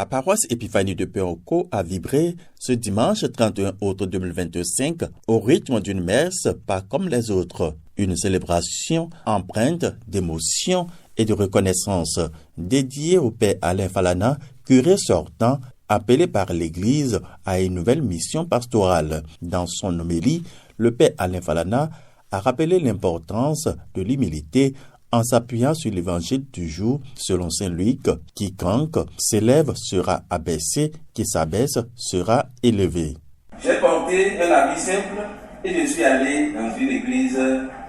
La paroisse Épiphanie de Péroco a vibré ce dimanche 31 août 2025 au rythme d'une messe pas comme les autres. Une célébration empreinte d'émotion et de reconnaissance dédiée au Père Alain Falana, curé sortant, appelé par l'Église à une nouvelle mission pastorale. Dans son homélie, le Père Alain Falana a rappelé l'importance de l'humilité en s'appuyant sur l'évangile du jour, selon saint Luc, quiconque s'élève sera abaissé, qui s'abaisse sera élevé. J'ai porté un habit simple et je suis allé dans une église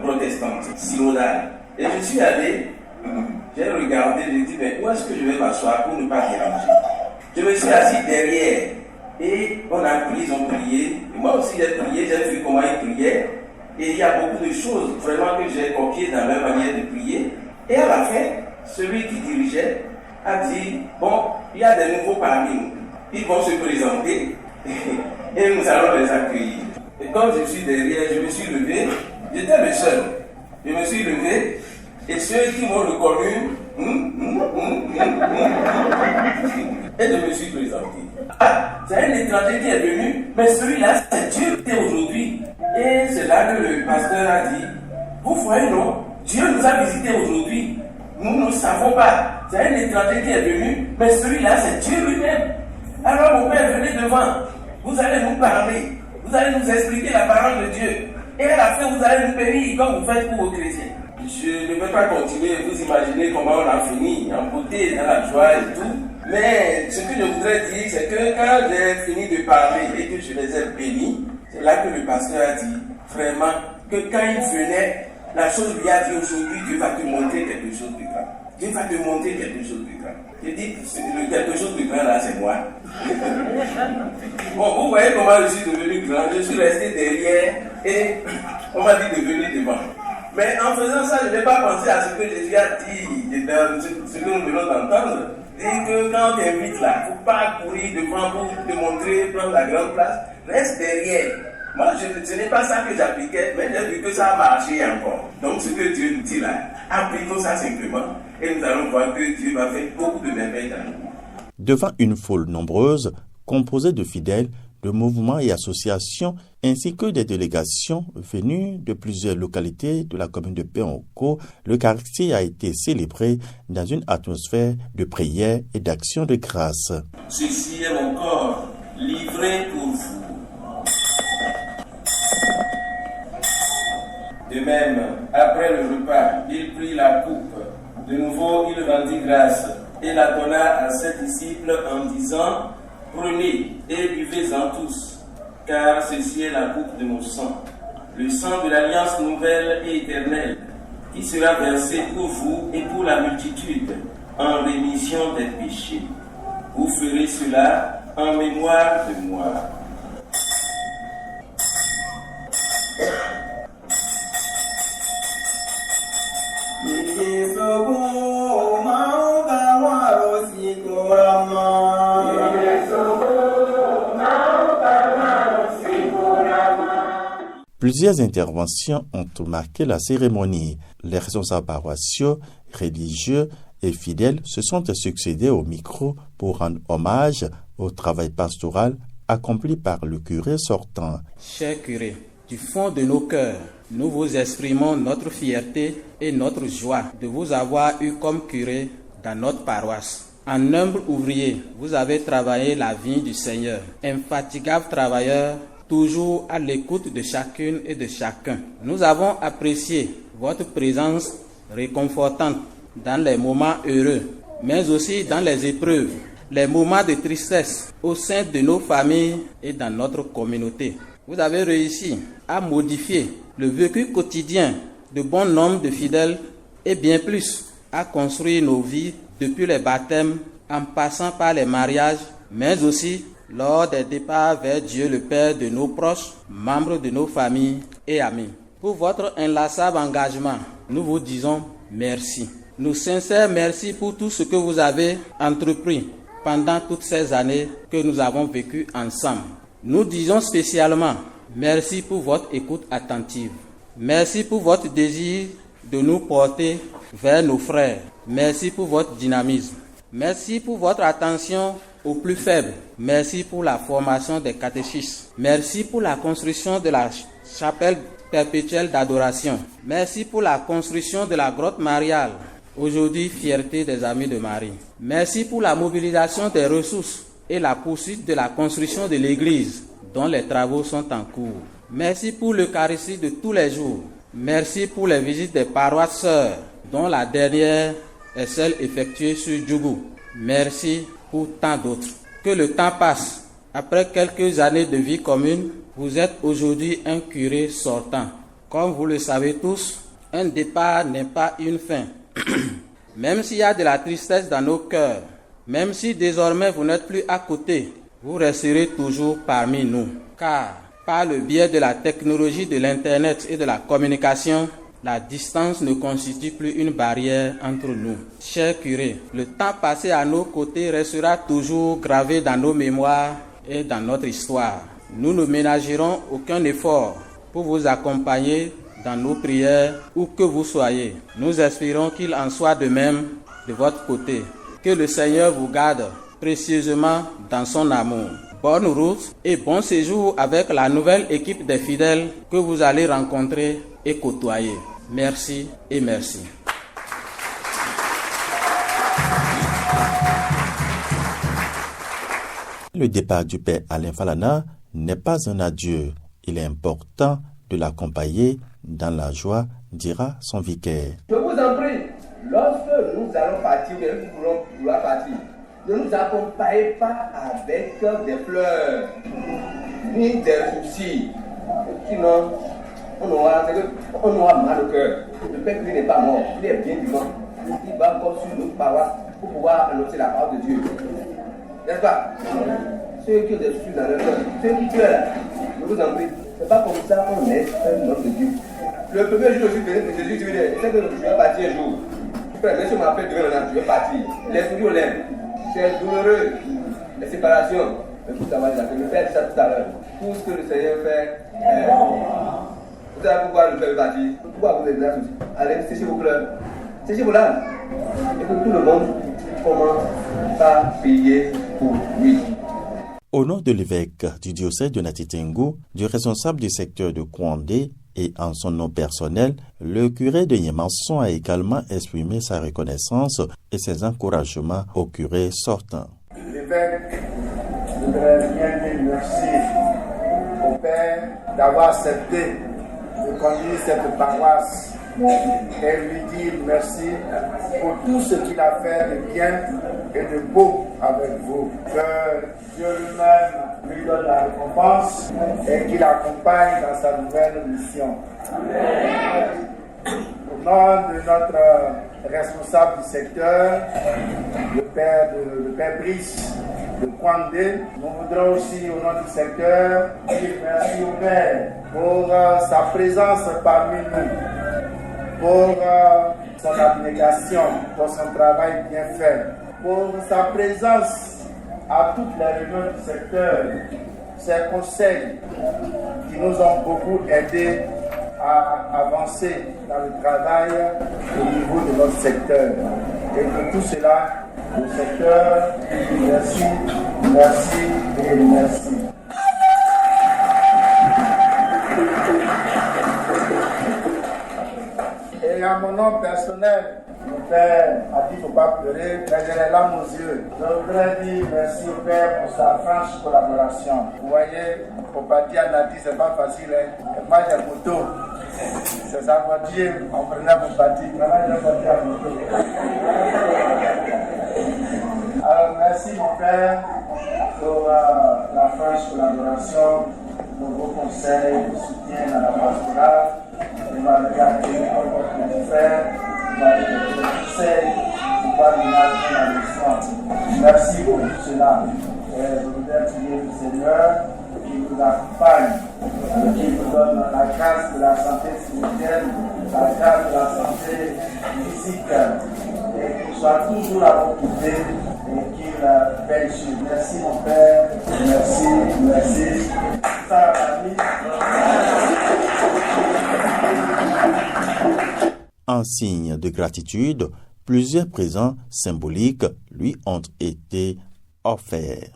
protestante, synodale. Et je suis allé, j'ai regardé, j'ai dit, mais où est-ce que je vais m'asseoir pour ne pas déranger? Je me suis assis derrière et on a prié, ils ont prié. Et moi aussi j'ai prié, j'ai vu comment ils priaient. Et il y a beaucoup de choses vraiment que j'ai copiées dans leur manière de prier. Et à la fin, celui qui dirigeait a dit, bon, il y a des nouveaux parmi nous. Ils vont se présenter et nous allons les accueillir. Et quand je suis derrière, je me suis levé, j'étais le seul. Je me suis levé et ceux qui m'ont reconnu, et je me suis présenté. Ah, c'est un étranger qui est venu, mais celui-là, c'est Dieu qui est aujourd'hui. Et c'est là que le pasteur a dit, vous voyez non, Dieu nous a visités aujourd'hui. Nous ne savons pas. C'est un étranger qui est venu, mais celui-là, c'est Dieu lui-même. Alors mon père, venez devant. Vous allez nous parler. Vous allez nous expliquer la parole de Dieu. Et à la fin, vous allez nous bénir comme vous faites pour vos chrétiens. Je ne vais pas continuer, vous imaginez comment on a fini, en beauté, dans la joie et tout. Mais ce que je voudrais dire, c'est que quand j'ai fini de parler et que je les ai bénis, c'est là que le pasteur a dit, vraiment, que quand il venait, la chose lui a dit aujourd'hui, Dieu va te montrer quelque chose de grand. Dieu va te montrer quelque chose de grand. Je dis, quelque chose de grand là, c'est moi. Bon, vous voyez comment je suis devenu grand. Je suis resté derrière et on m'a dit de venir devant. Mais en faisant ça, je n'ai pas pensé à ce que Jésus a dit, dans ce que nous venons d'entendre. Dit que quand on t'invite là, il ne faut pas courir devant pour te montrer, prendre la grande place. Reste derrière. Moi, ce n'est pas ça que j'appliquais, mais j'ai vu que ça a marché encore. Donc, ce que Dieu nous dit là, appliquons ça simplement. Et nous allons voir que Dieu va faire beaucoup de merveilles dans nous. Devant une foule nombreuse, composée de fidèles, de mouvements et associations, ainsi que des délégations venues de plusieurs localités de la commune de Péroco, l'Eucharistie a été célébrée dans une atmosphère de prière et d'action de grâce. Ceci est mon corps, livré pour vous. De même, après le repas, il prit la coupe. De nouveau, il rendit grâce et la donna à ses disciples en disant, prenez et buvez-en tous, car ceci est la coupe de mon sang, le sang de l'alliance nouvelle et éternelle, qui sera versé pour vous et pour la multitude, en rémission des péchés. Vous ferez cela en mémoire de moi. Plusieurs interventions ont marqué la cérémonie. Les responsables paroissiaux, religieux et fidèles se sont succédés au micro pour rendre hommage au travail pastoral accompli par le curé sortant. Cher curé, du fond de nos cœurs, nous vous exprimons notre fierté et notre joie de vous avoir eu comme curé dans notre paroisse. En humble ouvrier, vous avez travaillé la vie du Seigneur. Infatigable travailleur, toujours à l'écoute de chacune et de chacun. Nous avons apprécié votre présence réconfortante dans les moments heureux, mais aussi dans les épreuves, les moments de tristesse au sein de nos familles et dans notre communauté. Vous avez réussi à modifier le vécu quotidien de bon nombre de fidèles et bien plus à construire nos vies depuis les baptêmes en passant par les mariages, mais aussi lors des départs vers Dieu le Père de nos proches, membres de nos familles et amis. Pour votre inlassable engagement, nous vous disons merci. Nos sincères merci pour tout ce que vous avez entrepris pendant toutes ces années que nous avons vécues ensemble. Nous disons spécialement merci pour votre écoute attentive. Merci pour votre désir de nous porter vers nos frères. Merci pour votre dynamisme. Merci pour votre attention aux plus faibles. Merci pour la formation des catéchistes. Merci pour la construction de la chapelle perpétuelle d'adoration. Merci pour la construction de la grotte mariale, aujourd'hui fierté des Amis de Marie. Merci pour la mobilisation des ressources et la poursuite de la construction de l'église, dont les travaux sont en cours. Merci pour l'Eucharistie de tous les jours. Merci pour les visites des paroisses sœurs, dont la dernière est celle effectuée sur Djougou. Merci pour tant d'autres. Que le temps passe. Après quelques années de vie commune, vous êtes aujourd'hui un curé sortant. Comme vous le savez tous, un départ n'est pas une fin. Même s'il y a de la tristesse dans nos cœurs, même si désormais vous n'êtes plus à côté, vous resterez toujours parmi nous. Car par le biais de la technologie de l'Internet et de la communication, la distance ne constitue plus une barrière entre nous. Chers curés, le temps passé à nos côtés restera toujours gravé dans nos mémoires et dans notre histoire. Nous ne ménagerons aucun effort pour vous accompagner dans nos prières où que vous soyez. Nous espérons qu'il en soit de même de votre côté. Que le Seigneur vous garde précieusement dans son amour. Bonne route et bon séjour avec la nouvelle équipe des fidèles que vous allez rencontrer et côtoyer. Merci et merci. Le départ du père Alain Falana n'est pas un adieu. Il est important de l'accompagner dans la joie, dira son vicaire. Je vous en prie, lorsque nous allons partir, nous voulons vouloir partir, ne nous accompagnez pas avec des fleurs, ni des soucis. Sinon, on aura mal au cœur. Le père n'est pas mort, il est bien vivant. Il va encore sur notre paroisse pour pouvoir annoncer la parole de Dieu. N'est-ce pas? Ceux qui ont des soucis dans leur cœur, ceux qui pleurent, je vous en prie, c'est pas comme ça qu'on est un homme de Dieu. Le premier jour, je suis venu de Jésus, je sais que je vais partir un jour. Frère, monsieur m'appelle demain maintenant, je vais partir. Les soucis, on l'aime. C'est douloureux, les séparations. Mais vous savez, le Père dit ça tout à l'heure. Tout ce que le Seigneur fait, vous savez pourquoi le Père est parti? Pourquoi vous êtes là? Allez, séchez vos pleurs, séchez vos larmes. Et que tout le monde commence par prier pour lui. Au nom de l'évêque du diocèse de Nati-Tingu, du responsable du secteur de Kouandé et en son nom personnel, le curé de Niémançon a également exprimé sa reconnaissance et ses encouragements au curé sortant. L'évêque voudrait bien dire merci au Père d'avoir accepté de conduire cette paroisse et lui dire merci pour tout ce qu'il a fait de bien et de beau avec vous. Que Dieu lui-même lui donne la récompense et qu'il l'accompagne dans sa nouvelle mission. Au nom de notre responsable du secteur, le Père Brice de Kouandé, nous voudrons aussi au nom du secteur dire merci au Père pour sa présence parmi nous, pour son abnégation, pour son travail bien fait, pour sa présence à toutes les réunions du secteur, ses conseils qui nous ont beaucoup aidés à avancer dans le travail au niveau de notre secteur. Et que tout cela, le secteur, merci, merci et merci. Et à mon nom personnel, mon père a dit qu'il ne faut pas pleurer, mais j'ai les larmes aux yeux. Je voudrais dire merci au Père pour sa franche collaboration. Vous voyez, pour partir à Nati, c'est pas facile. Moi, j'ai moto. C'est sa voiture, on prenait pour partir. Maintenant, j'ai parti à moto. Alors, merci mon Père pour la franche collaboration, pour vos conseils, vos soutiens à la pastorale. Et malgré votre petit frère, malgré vos conseils, pour pouvoir nous mettre dans le sang. Merci pour tout cela. Et je voudrais prier le Seigneur qui nous accompagne, qui nous donne la grâce de la santé spirituelle, la grâce de la santé physique, et qu'il soit toujours à vos côtés et qu'il veille sur. Merci mon Père, merci, merci. Ça, ami. En signe de gratitude, plusieurs présents symboliques lui ont été offert.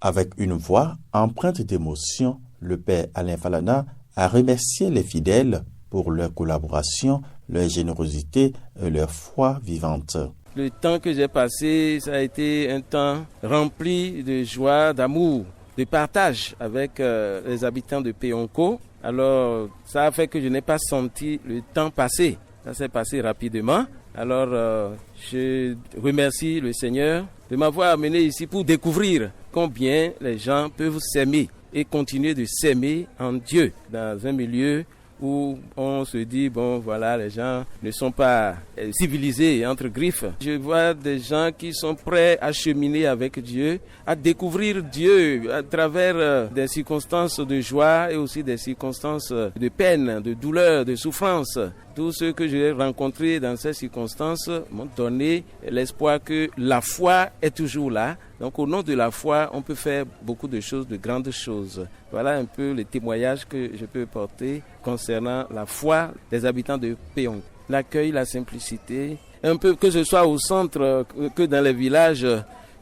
Avec une voix empreinte d'émotion, le père Alain Falana a remercié les fidèles pour leur collaboration, leur générosité et leur foi vivante. Le temps que j'ai passé, ça a été un temps rempli de joie, d'amour, de partage avec les habitants de Péonko. Alors, ça a fait que je n'ai pas senti le temps passer. Ça s'est passé rapidement. Alors, je remercie le Seigneur de m'avoir amené ici pour découvrir combien les gens peuvent s'aimer et continuer de s'aimer en Dieu dans un milieu où on se dit, bon voilà, les gens ne sont pas civilisés entre griffes. Je vois des gens qui sont prêts à cheminer avec Dieu, à découvrir Dieu à travers des circonstances de joie et aussi des circonstances de peine, de douleur, de souffrance. Tous ceux que j'ai rencontrés dans ces circonstances m'ont donné l'espoir que la foi est toujours là. Donc au nom de la foi, on peut faire beaucoup de choses, de grandes choses. Voilà un peu le témoignage que je peux porter concernant la foi des habitants de Péonko. L'accueil, la simplicité, un peu que ce soit au centre que dans les villages,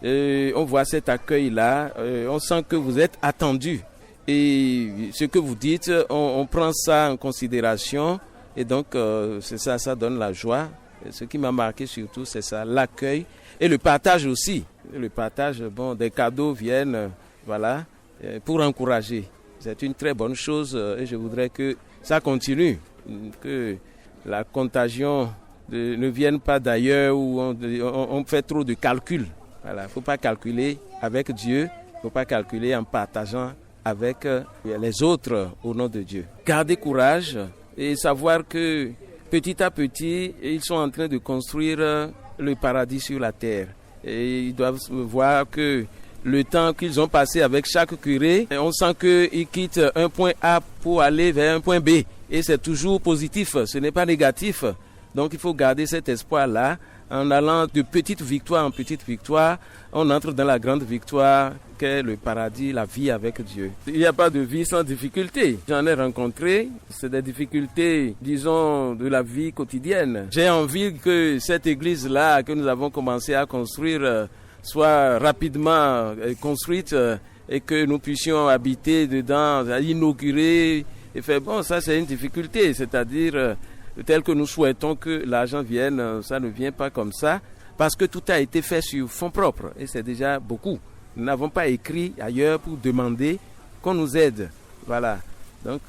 on voit cet accueil-là, on sent que vous êtes attendus. Et ce que vous dites, on prend ça en considération. Et donc, c'est ça, ça donne la joie. Et ce qui m'a marqué surtout, c'est ça, l'accueil et le partage aussi. Le partage, bon, des cadeaux viennent, voilà, pour encourager. C'est une très bonne chose et je voudrais que ça continue, que la contagion ne vienne pas d'ailleurs où on fait trop de calculs. Voilà, il ne faut pas calculer avec Dieu, il ne faut pas calculer en partageant avec les autres au nom de Dieu. Gardez courage et savoir que petit à petit, ils sont en train de construire le paradis sur la terre. Et ils doivent voir que le temps qu'ils ont passé avec chaque curé, on sent qu'ils quittent un point A pour aller vers un point B. Et c'est toujours positif, ce n'est pas négatif. Donc il faut garder cet espoir-là. En allant de petite victoire en petite victoire, on entre dans la grande victoire qu'est le paradis, la vie avec Dieu. Il n'y a pas de vie sans difficulté. J'en ai rencontré, c'est des difficultés, disons, de la vie quotidienne. J'ai envie que cette église-là, que nous avons commencé à construire, soit rapidement construite et que nous puissions habiter dedans, inaugurer et faire, bon, ça c'est une difficulté, c'est-à-dire tel que nous souhaitons que l'argent vienne, ça ne vient pas comme ça, parce que tout a été fait sur fonds propres, et c'est déjà beaucoup. Nous n'avons pas écrit ailleurs pour demander qu'on nous aide. Voilà. Donc,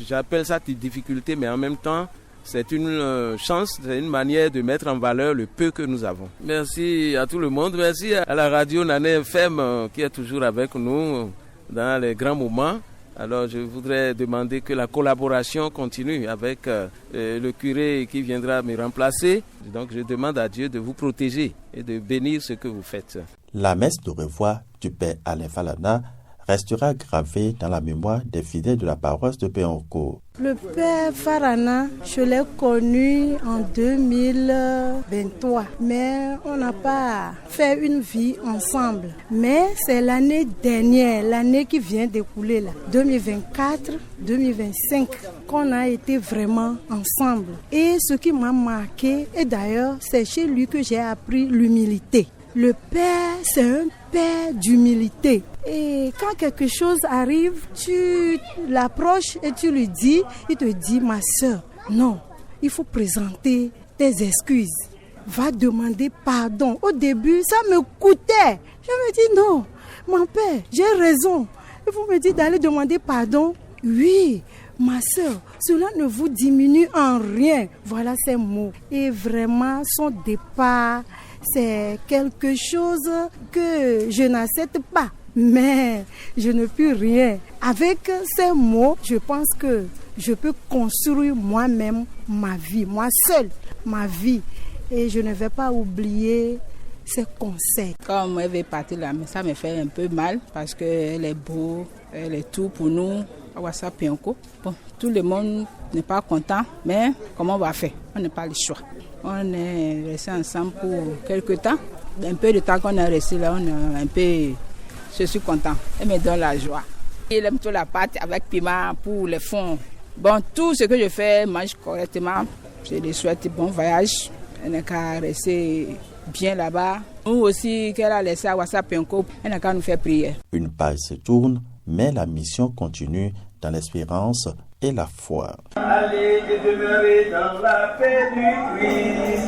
j'appelle ça une difficulté, mais en même temps, c'est une chance, c'est une manière de mettre en valeur le peu que nous avons. Merci à tout le monde, merci à la radio Nané FM qui est toujours avec nous dans les grands moments. Alors je voudrais demander que la collaboration continue avec le curé qui viendra me remplacer. Donc je demande à Dieu de vous protéger et de bénir ce que vous faites. La messe de revoir du père Alain Falana restera gravée dans la mémoire des fidèles de la paroisse de Péonko. Le père Falana, je l'ai connu en 2023, mais on n'a pas fait une vie ensemble. Mais c'est l'année dernière, l'année qui vient d'écouler, là, 2024-2025, qu'on a été vraiment ensemble. Et ce qui m'a marqué, et d'ailleurs, c'est chez lui que j'ai appris l'humilité. Le père, c'est un père d'humilité. Et quand quelque chose arrive, tu l'approches et tu lui dis, il te dit, ma soeur, non, il faut présenter tes excuses. Va demander pardon. Au début, ça me coûtait. Je me dis, non, mon père, j'ai raison. Et vous me dites d'aller demander pardon. Oui, ma soeur, cela ne vous diminue en rien. Voilà ces mots. Et vraiment, son départ, c'est quelque chose que je n'accepte pas. Mais je ne puis rien. Avec ces mots, je pense que je peux construire moi-même ma vie, moi seule, ma vie. Et je ne vais pas oublier ses conseils. Quand elle veut partir là, ça me fait un peu mal parce qu'elle est beau, elle est tout pour nous. À Péonko. Bon, tout le monde n'est pas content, mais comment on va faire? On n'a pas le choix. On est resté ensemble pour quelques temps. Un peu de temps qu'on est resté là, je suis content. Elle me donne la joie. Il aime toute la pâte avec piment pour les fonds. Bon, tout ce que je fais, mange correctement. Je lui souhaite bon voyage. Elle n'a qu'à rester bien là-bas. Nous aussi, qu'elle a laissé à Ouassa Peonko, elle n'a qu'à nous faire prier. Une page se tourne, mais la mission continue dans l'espérance et la foi. Allez demeurer dans la paix du Christ.